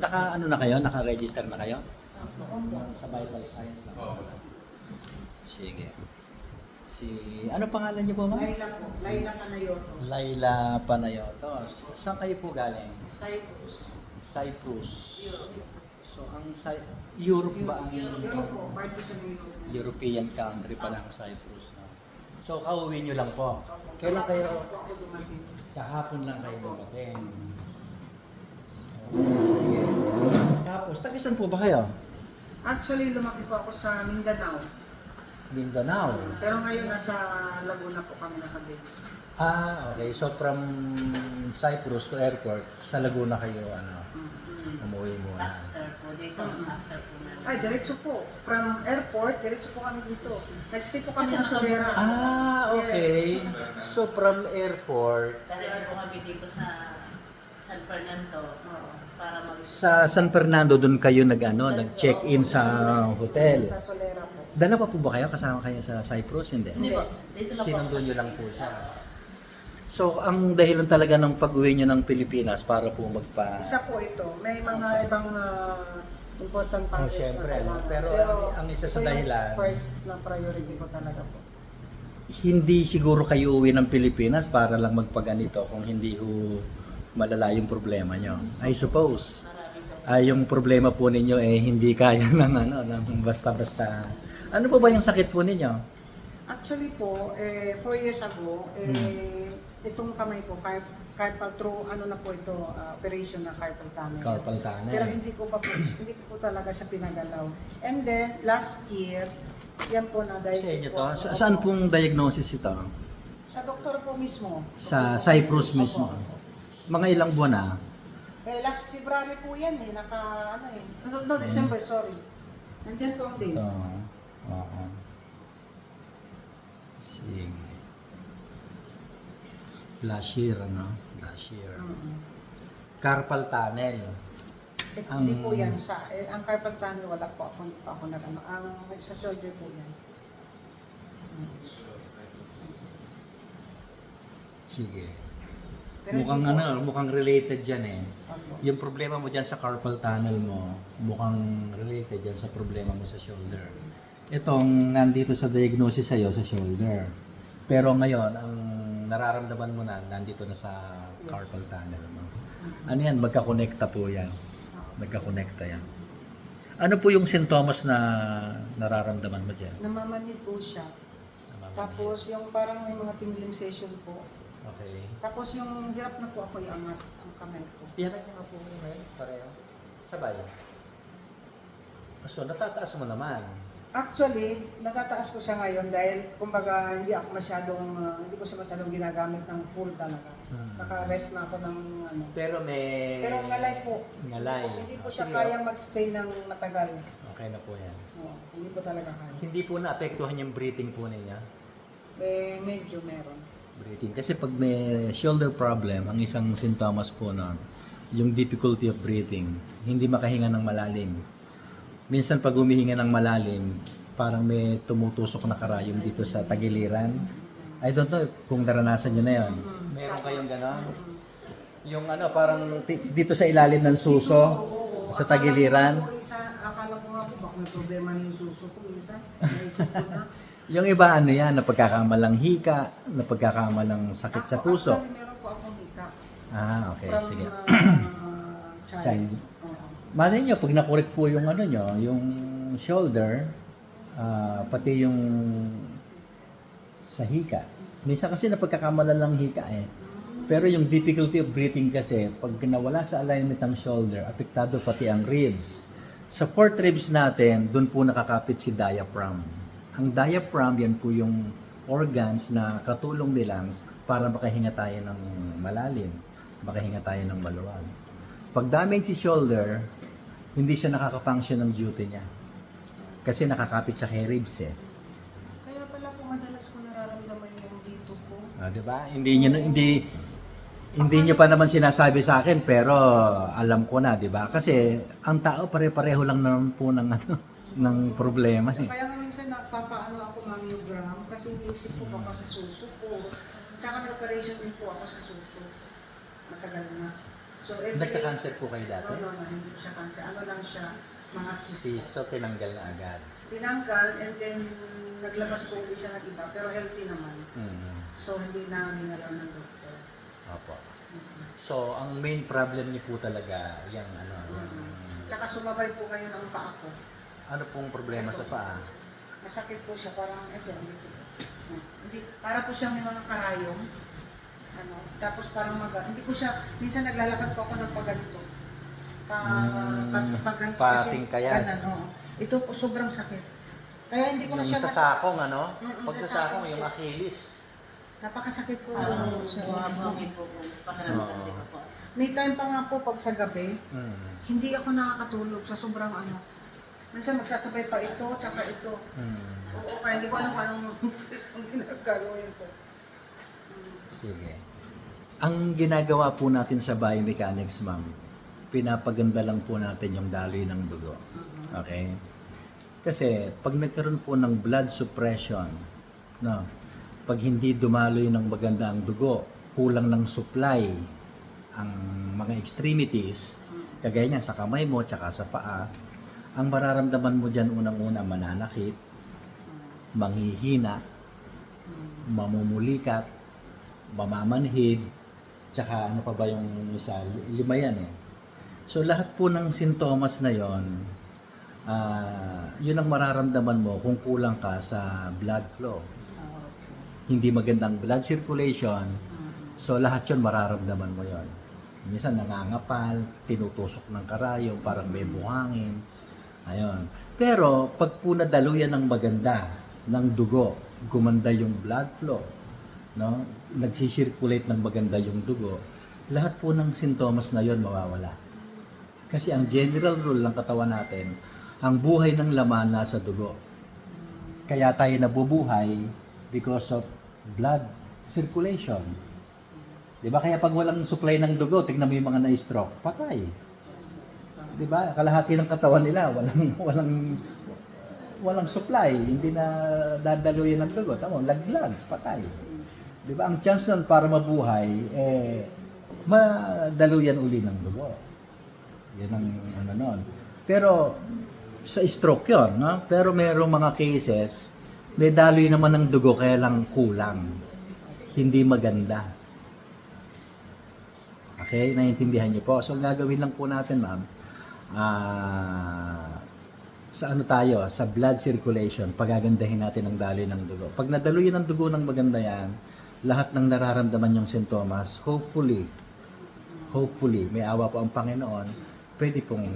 Ano na kayo? Naka-register na kayo? Opo. Sa Vital Signs na. Sige. Ano pangalan niyo po ba? Laila po. Laila Panayoto. Laila Panayotos. Saan kayo po galing? Cyprus. Cyprus. Europe. So, Europe ba ang Europe po. Party sa Europe. European country pa lang Cyprus? No? So, kauwi nyo lang po. Kailan kayo? Ako dumating. Kahapon lang kayo dumating. Sige. Tapos, tagisan po ba kayo? Actually, lumaki po ako sa Mindanao. Mindanao. Pero ngayon, nasa Laguna po kami nakabase. Okay. So, from Cyprus to airport, sa Laguna kayo, umuwi muna. After po, dito, after po na. Ay, diretso po. From airport, diretso po kami dito. Nag-stay po kami sa Solera. Okay. So, from airport, Diretso po kami dito sa San Fernando para mag... sa San Fernando, doon kayo nag-check-in sa hotel. Sa Solera po. Dala pa po ba kayo? Kasama kayo sa Cyprus? Hindi. Hindi po, dito lang po. Sinundo nyo lang po siya. So, ang dahilan talaga ng pag-uwi nyo ng Pilipinas para po Isa po ito. May mga ibang important factors syempre, na kailangan. pero ang isa sa ito yung dahilan, first na priority ko talaga po. hindi siguro kayo uwi ng Pilipinas para lang magpaganito kung hindi ho malala yung problema nyo. I suppose. Yung problema po ninyo hindi kaya ng basta-basta. Ano po ba yung sakit po ninyo? Actually po, 4 years ago, itong kamay ko, carpal through, na po ito, operation na carpal tunnel. Carpal tunnel. Pero hindi ko po talaga siya pinagalaw. And then, last year, yan po na-diagnose Sa inyo po to? ako. Saan pong diagnosis ito? Sa doktor po mismo. Sa Cyprus mismo. Mga ilang buwan na? Last February po yan No, December, sorry. Nandyan po ang date. Oo. Sige. Last year, Last year. Carpal tunnel. Hindi po yan sa, ang carpal tunnel wala po ako, hindi pa ako ang sa shoulder po yan. Sige. Pero Mukhang hindi po. mukhang related dyan Opo. Yung problema mo dyan sa carpal tunnel mo, mukhang related dyan sa problema mo sa shoulder. Itong nandito sa diagnosis sa'yo sa shoulder. Pero ngayon, ang nararamdaman mo nandito na sa carpal tunnel mo. Ano yan? Magkakonekta po yan. Magkakonekta yan. Ano po yung sintomas na nararamdaman mo dyan? Namamanhid po siya. Namamanhid. Tapos yung parang may mga tingling session po. Okay. Tapos yung hirap na po ako iangat ang kamay ko. Iyangat niyo nga po ngayon, pareho. Sabay. So, natataas mo naman. Actually, natataas ko siya ngayon dahil kumbaga hindi ko siya masyadong ginagamit ng full talaga. Naka-rest na ako ng Pero Pero ngalay po. Ngalay. Hindi po siya Sige. kayang magstay ng matagal. Okay na po yan. Hindi po talaga kaya. Hindi po naapektuhan yung breathing po niya. Medyo meron. Breathing. Kasi pag may shoulder problem, ang isang sintomas po nun, yung difficulty of breathing, hindi makahinga ng malalim. Minsan pag humihinga ng malalim, parang may tumutusok na karayom dito sa tagiliran. I don't know kung naranasan nyo na yun. Meron kayong gano'n? Yung parang dito sa ilalim ng suso, sa tagiliran. Akala ko nga po, baka may problema na yung suso ko minsan. Naisip ko na. Yung iba napagkakamalang hika, napagkakamalang sakit sa puso. Actually, meron po akong hika. Okay, From, sige. child. Child. Malay nyo, pag nakorek po yung yung shoulder, pati yung sa hika. Minsan kasi napagkakamalalang hika Pero yung difficulty of breathing kasi, pag nawala sa alignment ng shoulder, apektado pati ang ribs. Sa fourth ribs natin, dun po nakakapit si diaphragm. Ang diaphragm, yan po yung organs na katulong ni lungs para makahinga tayo ng malalim, makahinga tayo ng maluwag. Pag damage si shoulder, hindi siya nakaka-function ng duty niya. Kasi nakakapit sa kay ribs Kaya pala po madalas ko nararamdaman yung dito ko. Diba? Hindi niyo pa naman sinasabi sa akin, pero alam ko na, 'di ba? Kasi ang tao pare-pareho lang naman po ng ng problema Kaya nga minsan nagpapaano ako mammogram kasi iniisip ko baka sa suso ko. Tsaka may operation din po ako sa suso. Matagal na. So, Nagka-cancer po kayo dati? No, hindi po siya cancer. Ano lang siya, mga So, tinanggal na agad. tinanggal and then naglabas po ulit siya ng iba, pero healthy naman. So, hindi na ginalaw ng doktor. Opo. So, ang main problem niyo po talaga, yung ano, yung... Tsaka sumabay po kayo ng paa ko. Ano pong problema sa paa? Masakit po siya, parang ito. Hindi, para po siya may mga karayong. Ano, tapos parang hindi ko siya, minsan naglalakad po ako ng pagganito. Pagganito Patingkayan. Ganan, oo. Ito po sobrang sakit. Kaya hindi ko na Yung siya sa sakong, ano? Mm, Pag sa sa sakong, sakong yung po. Achilles. Napakasakit po. Buhabangin po po sa pakiramdam Oo. ko po. May time pa nga po pag sa gabi, Mm. hindi ako nakakatulog sa sobrang ano. Minsan magsasabay pa ito, tsaka ito. Oo, kaya hindi ko alam kung anong ginagawin ko. Sige. Ang ginagawa po natin sa biomechanics, ma'am, pinapaganda lang po natin yung daloy ng dugo. Okay? Kasi pag nagkaroon po ng blood suppression, no, pag hindi dumaloy ng maganda ang dugo, kulang ng supply ang mga extremities, kagaya niya sa kamay mo, tsaka sa paa, ang mararamdaman mo dyan unang-una mananakit, manghihina, mamumulikat, mamamanhid, tsaka ano pa ba yung isa, 5 yan eh. So lahat po ng sintomas na yon, yun ang mararamdaman mo kung kulang ka sa blood flow. Hindi magandang blood circulation, so lahat yun mararamdaman mo yon. Minsan nangangapal, tinutusok ng karayom, parang may buhangin. Ayun. Pero pag po nadaluyan ng maganda ng dugo, gumanda yung blood flow, no? Nagsisirculate ng maganda yung dugo, lahat po ng sintomas na yon mawawala. Kasi ang general rule ng katawan natin, ang buhay ng laman nasa dugo. Kaya tayo nabubuhay because of blood circulation. Di ba? Kaya pag walang supply ng dugo, tignan mo yung mga na-stroke, patay. Di ba? Kalahati ng katawan nila, walang supply, hindi na dadaluyan ng dugo. Tama, laglag, patay. Di ba? Ang chance nun para mabuhay, madaluyan uli ng dugo. Yan ang ano nun. Pero, sa stroke yun, no? Pero merong mga cases, may daloy naman ng dugo, kaya lang kulang. Hindi maganda. Okay, naiintindihan niyo po. So, gagawin lang po natin, ma'am, sa ano tayo, sa blood circulation, pagagandahin natin ang daloy ng dugo. Pag nadaluyan ng dugo ng maganda yan, lahat ng nararamdaman yung sintomas, hopefully, may awa po ang Panginoon, pwede pong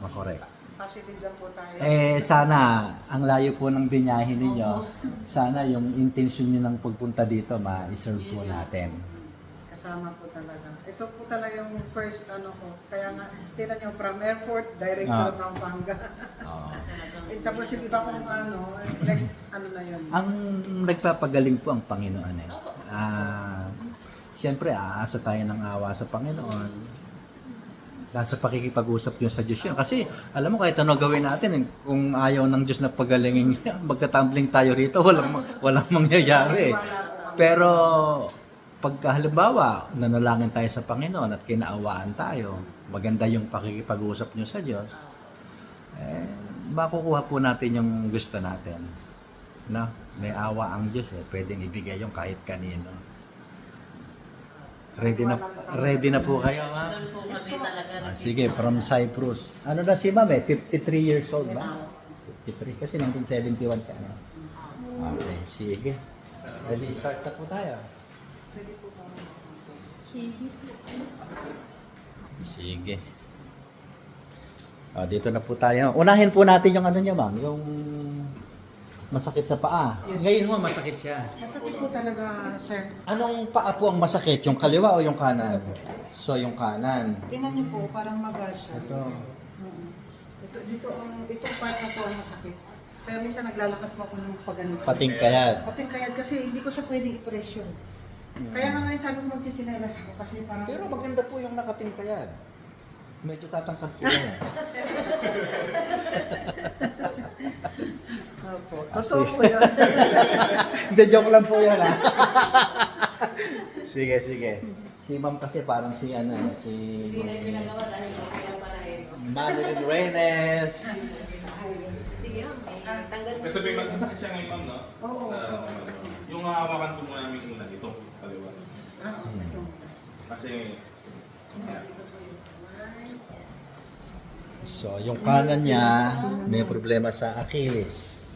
makorek. Positive lang po tayo. Sana, ang layo po ng binyahin ninyo, sana yung intention nyo ng pagpunta dito, ma-serve po natin. Kasama po talaga. Ito po talaga yung first ano ko. Kaya nga, tinan nyo, from airport, direct to Pampanga. Tapos yung iba kong ano, next ano na yun. Ang nagpapagaling po ang Panginoon eh. Siyempre, aasa tayo ng awa sa Panginoon. Nasa pakikipag-usap nyo sa Diyos yun. Kasi, alam mo, kahit ano gawin natin, kung ayaw ng Diyos na pagalingin niya, magtatumbling tayo rito, walang mangyayari. Pero, pagka halimbawa, nanalangin tayo sa Panginoon at kinaawaan tayo, maganda yung pakikipag-usap nyo sa Diyos, makukuha po natin yung gusto natin. No? May awa ang Diyos pwedeng ibigay yung kahit kanino. Ready na po kayo, ha? Doon po kami talaga. Sige, from Cyprus. Ano na si ma'am 53 years old ba? 53, kasi 1971 ka na. Okay, sige. Ready, start na po tayo. Sige. Dito na po tayo. Unahin po natin yung ano niya, ma'am, yung masakit sa paa. Ngayon ho, masakit siya. Masakit po talaga, sir. Anong paa po ang masakit? Yung kaliwa o yung kanan? So, yung kanan. Tingnan niyo po, parang magas siya. Ito. Ito part na to ang masakit. Kaya minsan naglalakad po ako ng pagganito. Patingkayad. Patingkayad kasi hindi ko siya pwedeng i-pressure. Kaya nga ngayon sabi ko magchichinelas ako kasi parang... Pero maganda po yung nakatingkayad. Medyo tatangkad po yan. Totoo po yun. Hindi, joke lang po yan, ha? Sige, sige. Si ma'am kasi parang si ano eh, si Hindi na pinagawa dahil kaya para ito. Madeline Reynes. Sige, tanggal mo. Ito ba yung masakit siya ngayon, ma'am, no? Oo. Yung hawakan ko muna namin muna ito, kaliwa. Ito. Kasi, So, yung kanan niya, may problema sa Achilles.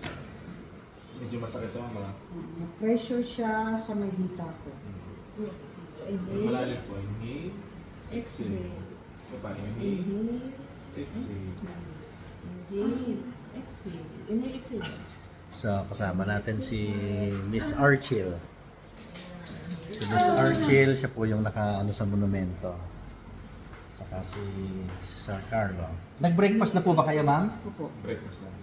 medyo masakit ito, ma'am. Na-pressure siya sa may hita ko. Malalim po. Inhale, exhale. Isa pa, inhale, exhale. So, kasama natin si Miss Archil. Si Miss Archil, siya po yung naka-ano sa monumento. Tsaka si Sir Carlo. Nag-breakfast na po ba kayo, ma'am? Opo. Breakfast lang.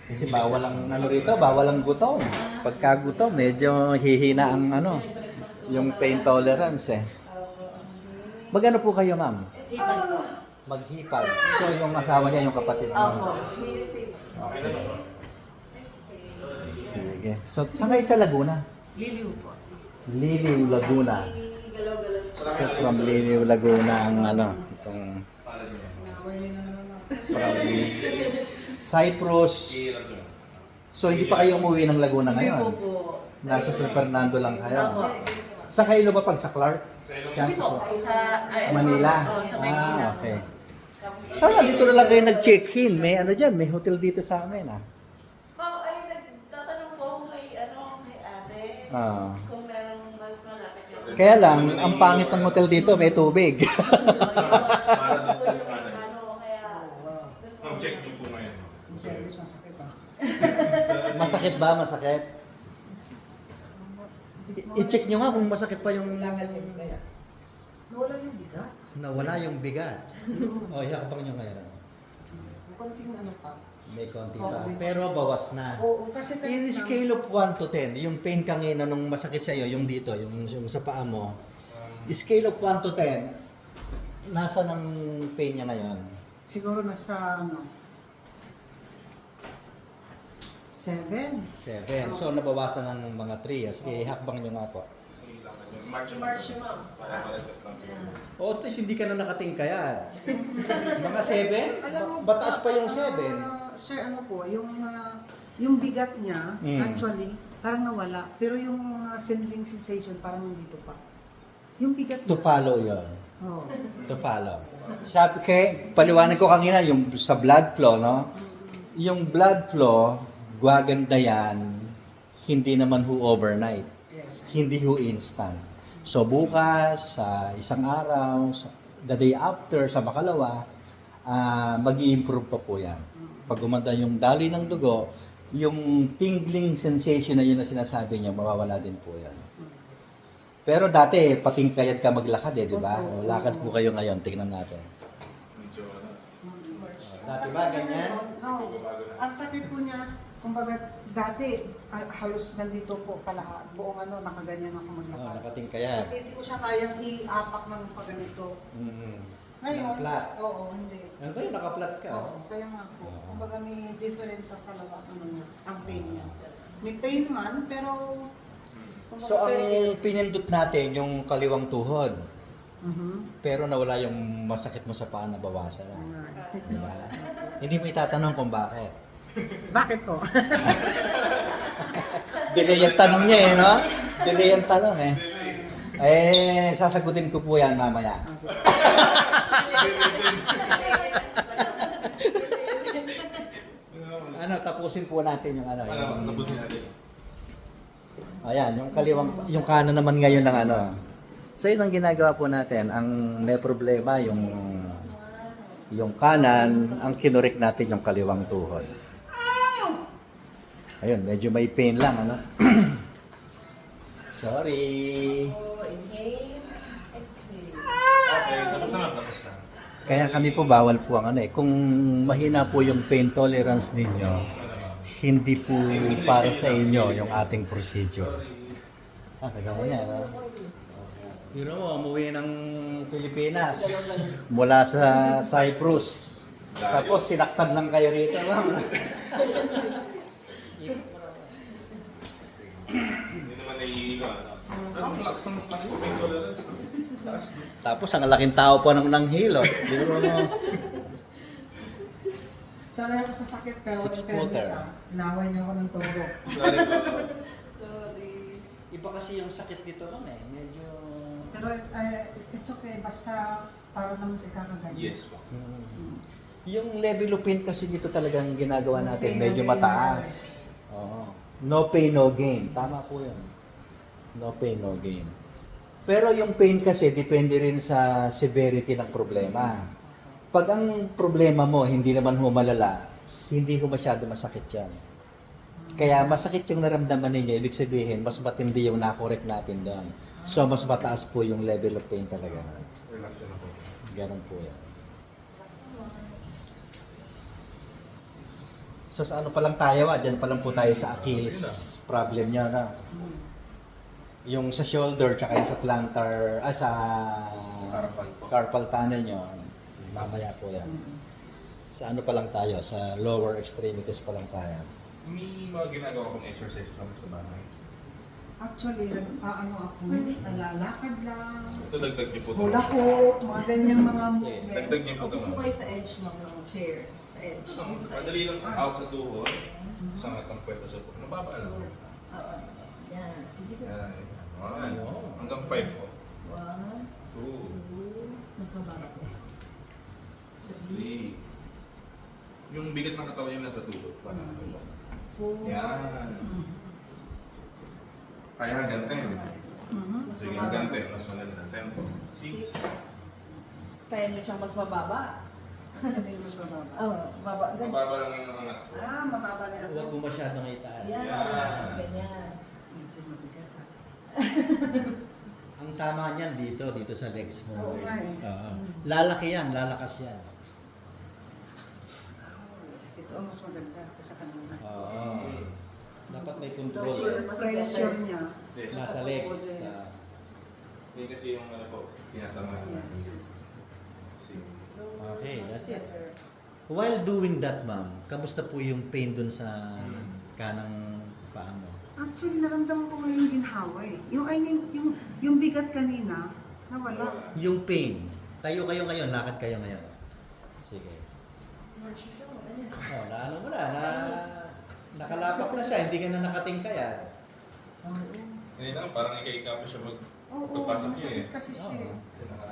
Kasi bawal ang ano rito, bawal ang gutom. Pagka gutom, medyo hihina ang ano, yung pain tolerance eh. Magano po kayo, ma'am? Maghipag. So, yung asawa niya, yung kapatid mo. Okay na ba? Sige. So, saan kayo sa Laguna? Liliw po. Liliw, Laguna. Galaw-galaw. So, from Liliw, Laguna ang ano, itong from Cyprus. So, hindi pa kayo umuwi ng Laguna Hindi po ngayon? po. Nasa San Fernando lang Ako. kayo? Saan kayo lumapag? Sa Clark? Siya Hindi sa po. Sa Manila? Oo, sa Manila. Ah, okay. Sana dito na lang kayo nag-check-in. May ano dyan, may hotel dito sa amin ah. Ma'am, ay nagtatanong po ako kay ate. Ah. Kung merong mas malapit yung Kaya lang, ang pangit ng hotel dito, may tubig. Para doon sa kanan. kaya Ma'am, check niyo po ngayon. Ang service masakit ah. Masakit ba? Masakit? I-check nyo nga kung masakit pa yung... Nawala yung bigat. Nawala yung bigat. O, ihakapang nyo ngayon. Konting ano pa. May konti pa. Pero bawas na. Oo, kasi In scale of 1 to 10, yung pain kanina nung masakit sa iyo, yung dito, yung sa paa mo, scale of 1 to 10, nasa ng pain niya ngayon? siguro nasa ano 7. 7. So, nabawasan ng mga 3. Sige, hakbang nyo nga po. March, ma'am. O, at least hindi ka na nakatingkayad. Mga 7? Alam mo, Bataas pa yung 7. Sir, ano po, yung bigat niya, actually, parang nawala. Pero yung sending sensation, parang nandito pa. Yung bigat To niya. follow yun. Oo. To follow. Sabi kay, paliwanag ko kanina yung sa blood flow, no? Yung blood flow, gaganda yan, hindi naman ho overnight. Yes. Hindi ho instant. So bukas, sa isang araw, the day after, sa makalawa, mag-i-improve pa po yan. Pag gumanda yung daloy ng dugo, yung tingling sensation na yun na sinasabi niyo, mawawala din po yan. Pero dati, patingkayad ka maglakad eh, di ba? O, lakad po kayo ngayon, tingnan natin. medyo Dati ba, ganyan? No. Ang sakit po niya, kumbaga, dati, halos nandito po pala, buong ano, nakaganyan ako Oh, maglakad. nakatingkayad. Kasi hindi ko siya kayang i-apak ng pagganito. Mm. Ngayon, Naka-flat. oo, hindi. Ano ba yun? Naka-flat ka? Oo, kaya nga po. Oo. Kumbaga may difference ang talaga ano niya, ang pain niya. May pain man, pero kumbaga So, very ang pinindot natin yung kaliwang tuhod. Pero nawala yung masakit mo sa paa na bawasan. Alright. Diba? Hindi mo itatanong kung bakit. Bakit po? Delay yung tanong niya eh, no? Delay yung tanong eh. Eh, sasagutin ko po yan mamaya. Ano, tapusin po natin yung ano. ano, Yung, tapusin natin. ayan, yung kaliwang, yung kanan naman ngayon ng ano. So, yun ang ginagawa po natin. Ang may problema, yung kanan, ang kinurik natin yung kaliwang tuhod. Ayun, medyo may pain lang, ano? Sorry. Inhale, exhale. Okay, tapos na, ma'am, tapos na. Kaya kami po bawal po ang ano eh. Kung mahina po yung pain tolerance ninyo, hindi po para sa inyo yung ating procedure. Kaya mo niya, no? You know, umuwi ng Pilipinas mula sa Cyprus. Tapos sinaktan lang kayo rito, ma'am. Hindi naman naiiga. lakas ng pain tolerance. Taas. Tapos ang laking tao po ng hilo. Di ba mo? Sanay ako sa sakit, pero Six in fairness, footer. inaway niyo ako ng turo. Sorry po. Iba kasi yung sakit dito lang eh. Medyo... Pero it's okay, basta para naman sa ikakaganyan. Yes po. Yung level of pain kasi dito talagang ginagawa No natin pain, no medyo gain. mataas. Oo. No pain, no gain. Tama po yun. No pain, no gain. Pero yung pain kasi depende rin sa severity ng problema. Pag ang problema mo hindi naman humalala, hindi ko masyado masakit yan. Kaya masakit yung naramdaman ninyo, ibig sabihin mas matindi yung nakorek natin doon. So mas mataas po yung level of pain talaga. Relax na po. Ganun po yan. So sa ano pa lang tayo, dyan pa lang po tayo sa Achilles problem niya na. Yung sa shoulder tsaka yung sa plantar, sa Carpal po. carpal tunnel nyo, mamaya po yan. Sa ano pa lang tayo, sa lower extremities pa lang tayo. May mga ginagawa kong exercise kami sa bahay. Actually, nag-ano ako, nalalakad lang, Ito dagdag niyo po ito. hula hoop, mga ganyan mga movement. Dagdag niyo po ito. Upo kayo sa edge ng chair. Sa edge. Dito sa Madali edge. lang out sa tuhod. Sangat ang kwenta sa tuhod. Mababa lang. Oo. Yan. Sige po. Yan. One. Hanggang 5 po. 1, 2, 2, mas mababa po. 3. Yung bigat ng katawan niya nasa tuhod. Parang ano po. 4, Yan. Kaya hanggang 10. Sige, hanggang 10. Mas malala. 10 po. 6. 6. Kaya nyo siyang mas mababa. Hindi mas mababa. Oo, mababa. Ganyan. Mababa lang yung angat po. Mababa na Huwag ako. mo masyadong itaas. Yan. Yan. Ganyan. Medyo mabigat ha. Ang tama niyan dito sa legs mo. Oo nga eh. Oo. Lalaki yan, lalakas yan. Ito ang mas maganda kaysa kanina. Oo. Dapat may control. Kasi yung pressure niya, Yes. Nasa legs. Hindi kasi yung ano po, tinatama na. yes. Okay, that's it. While doing that, ma'am, kamusta po yung pain dun sa kanang paa mo? Actually, naramdaman ko ngayon ginhawa eh. Yung, I mean, yung bigat kanina, nawala. Yung pain. Tayo kayo ngayon, lakad kayo ngayon. Sige. Oh, naano mo na, nakalapak na siya, hindi ka na nakatingkayan. Hindi lang, parang ika-ika pa siya Oo, pagpasok niya masakit eh. kasi siya eh.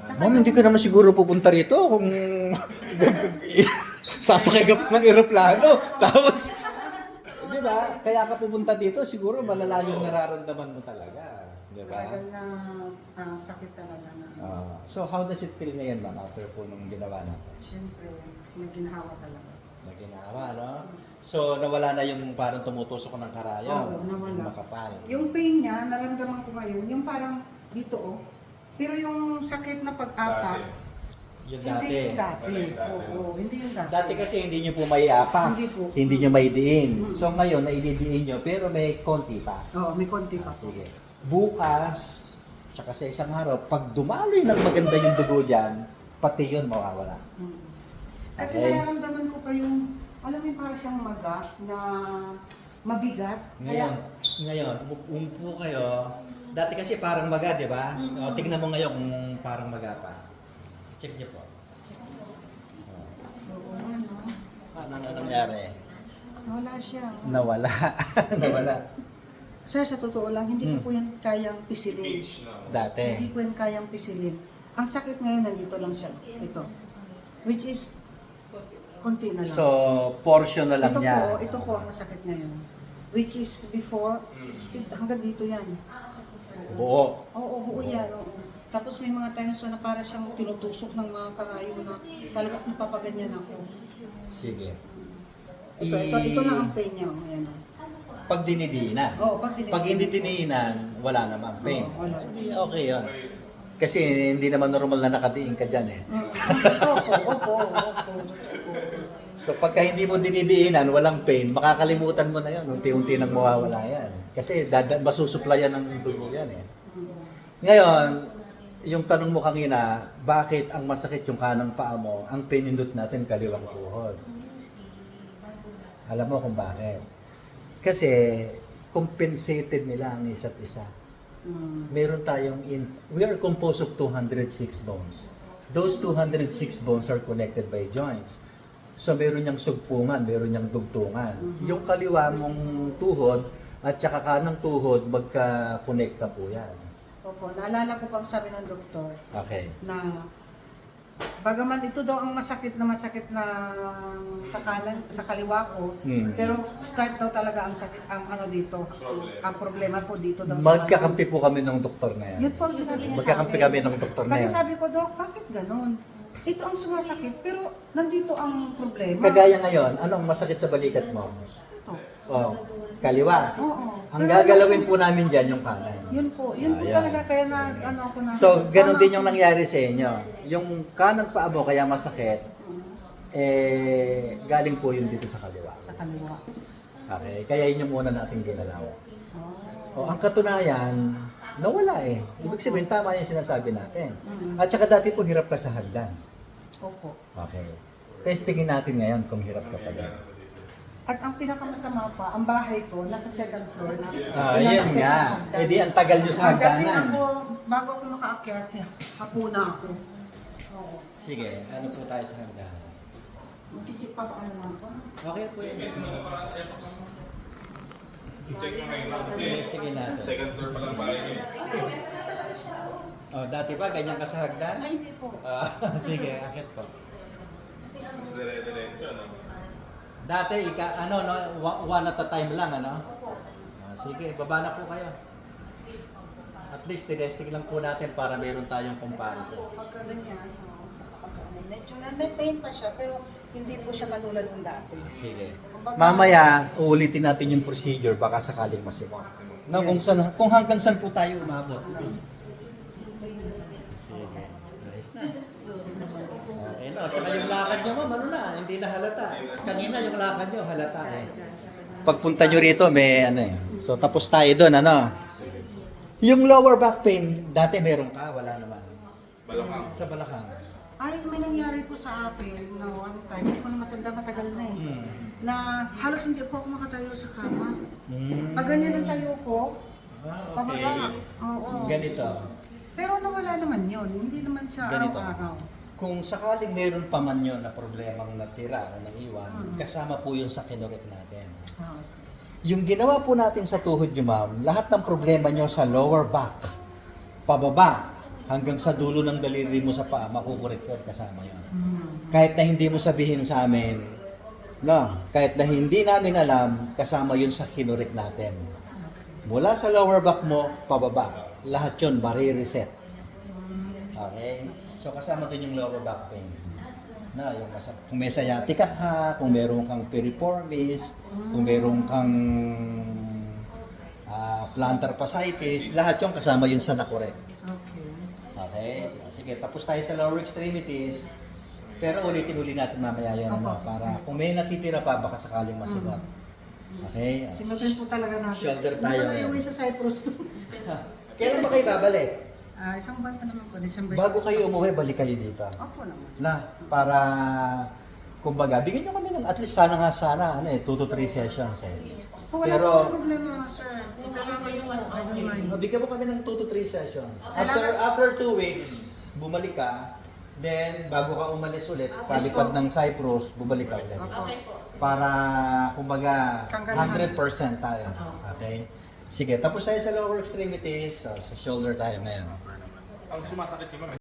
Tsaka Ma'am, hindi ka naman siguro pupunta rito kung sasakay ka pa ng eroplano. Tapos, di ba? Kaya ka pupunta dito, siguro malala yung nararamdaman mo talaga. Di ba? Talagang na sakit talaga na. So, how does it feel ngayon, ma'am, after po nung ginawa natin? Siyempre, may ginhawa talaga. Na ginawa, no? So, nawala na yung parang tumutusok ng karayom. Oo, nawala. Makapal. Yung pain niya, naramdaman ko ngayon, yung parang dito oh. Pero yung sakit na pag-apak, Yung hindi yung dati. dati. Oo, hindi yung dati. Dati kasi hindi nyo po maiapa. Hindi po. Hindi nyo maidiin. So, ngayon, naididiin nyo, pero may konti pa. Oo, may konti pa po. Sige. Bukas, tsaka sa isang araw, pag dumaloy ng maganda yung dugo dyan, pati yun mawawala. Mm. Kasi Okay. nararamdaman ko pa yung, alam mo yung parang siyang maga na mabigat. Ngayon, umupo kayo. Dati kasi parang maga, di ba? O, tignan mo ngayon kung parang maga pa. Check nyo po. Oo, ano. Ano nangyari? Wala siya. Nawala. Nawala. Sir, sa totoo lang, hindi ko po yan kayang pisilin. Age na. Dati. Hindi ko yan kayang pisilin. Ang sakit ngayon, nandito lang siya. Ito. Which is, konti na lang. So, portion na lang ito niya. po, ito po ang masakit ngayon. Which is before, hanggang dito yan. Buo. Oo, buo yan. Oo. Tapos may mga times na para siyang tinutusok ng mga karayo na talagang napapaganyan ako. Sige. Ito lang ang pain niya. Ayan. Oh. Pag dinidiinan. Oo, pag dinidiinan. Pag hindi dinidiinan, wala namang pain. Oo, wala. Okay yun. Kasi hindi naman normal na nakadiin ka dyan eh. Opo. So pagka hindi mo dinidiinan, walang pain, makakalimutan mo na yun. Unti-unti nang mawawala yan. Kasi masusuplayan ng dugo yan eh. Ngayon, yung tanong mo kanina, bakit ang masakit yung kanang paa mo, ang pinindot natin kaliwang tuhod? Alam mo kung bakit? Kasi compensated nila ang isa't isa. Meron tayong we are composed of 206 bones. Those 206 bones are connected by joints. So meron niyang sugpungan, meron niyang dugtungan. Yung kaliwa mong tuhod at saka kanang tuhod, magka-connecta po yan. Opo, naalala ko pang sabi ng doktor Okay. na bagaman ito daw ang masakit na sa kanan, sa kaliwa ko, pero start daw talaga ang sakit, ang ano dito, ang problema po dito daw sa Magkakampi po kami ng doktor na yan. Yun po ang sinabi niya sa Magkakampi akin. kami ng doktor na Kasi yan. sabi ko, Dok, bakit ganon? Ito ang sumasakit, pero nandito ang problema. Kagaya ngayon, anong masakit sa balikat mo? Ito. Oh, kaliwa. Oo. Ang Pero gagalawin po namin dyan yung kanan. Yun po Ayan. talaga kaya na ano ako na. So, ganun tama din yung ang- nangyari sa inyo. Yung kanang paa mo kaya masakit, galing po yun dito sa kaliwa. Sa kaliwa. Okay, kaya yun yung muna nating ginalaw. Oh. O, ang katunayan, nawala eh. Ibig sabihin, tama yung sinasabi natin. At saka dati po, hirap ka sa hagdan. Opo. Okay. Testingin natin ngayon kung hirap ka pa din. At ang pinakamasama pa, ang bahay ko nasa second floor na. Yun ilang step nga. ang hagdan. Eh di, ang tagal nyo sa Pagdating hagdanan. ako, bago ako makaakyat, hapuna ako. Oo. Sige, ano po tayo sa hagdanan? Magchichip pa ba naman ako? Okay po yun. Check mo ngayon lang kasi Sige natin. second floor pa lang bahay niyo. Oh, dati ba ganyan ka sa hagdan? Ay, hindi po. Sige, akit po. Mas dire-diretso, no? Dati, one at a time lang, ano? Sige, baba na po kayo. At least, tinesting lang po natin para meron tayong comparison. Pagka ganyan, medyo may pain pa siya, pero hindi po siya katulad ng dati. Sige. Mamaya, uulitin natin yung procedure, baka sakaling masimot. No, kung hanggang saan po tayo umabot. Sige, nice na. Okay, no, tsaka yung lakad nyo, ma'am, ano na, hindi na halata. Kanina yung lakad nyo, halata eh. Pagpunta nyo rito, may ano eh. So, tapos tayo doon, ano. Yung lower back pain, dati meron ka, wala naman. Balakang. Sa balakang. Ay, may nangyari po sa akin na one time, hindi ko na matanda, matagal na eh, na halos hindi po ako makatayo sa kama. Pag ganyan ang tayo ko, pababa. Oo. Ganito. Pero nawala naman yun, hindi naman siya Ganito. araw-araw. Kung sakaling meron pa man yun na problemang natira o naiwan, kasama po yun sa kinurik natin. Ah, Yung ginawa po natin sa tuhod nyo, ma'am, lahat ng problema nyo sa lower back, pababa, hanggang sa dulo ng daliri mo sa paa, makukorek yun, kasama yun. Kahit na hindi mo sabihin sa amin, no, kahit na hindi namin alam, kasama yun sa kinurik natin. Mula sa lower back mo, pababa, lahat yun, marireset. Okay? So kasama din yung lower back pain. Na, yung kung may sciatica ka, kung meron kang piriformis, kung meron kang plantar fasciitis, lahat yung kasama yun sa nakorek. Okay. Okay? Sige, tapos tayo sa lower extremities. Pero ulitin-uli natin mamaya yan, ano, para kung may natitira pa, baka sakaling masibat. Okay? Simutin po talaga natin. Shoulder tayo Nakakaiuwi ngayon. sa Cyprus to. Kailan ba kayo babalik? Isang buwan pa naman po, December 6. Bago kayo umuwi, balik kayo dito. Opo naman. Na, para, kumbaga, bigyan nyo kami ng, at least sana, 2 to 3 sessions eh. Wala Pero, pong problema, sir. Kung kailangan nyo, I don't mind. bigyan mo kami ng 2 to 3 sessions. After 2 weeks, bumalik ka, then bago ka umalis ulit, palipad ng Cyprus, bumalik ka ulit. Okay po. Para, kumbaga, Tanggalan. 100% tayo. Okay? Sige, tapos tayo sa lower extremities, sa shoulder tayo ngayon. Ang sumasakit niyo, ma'am,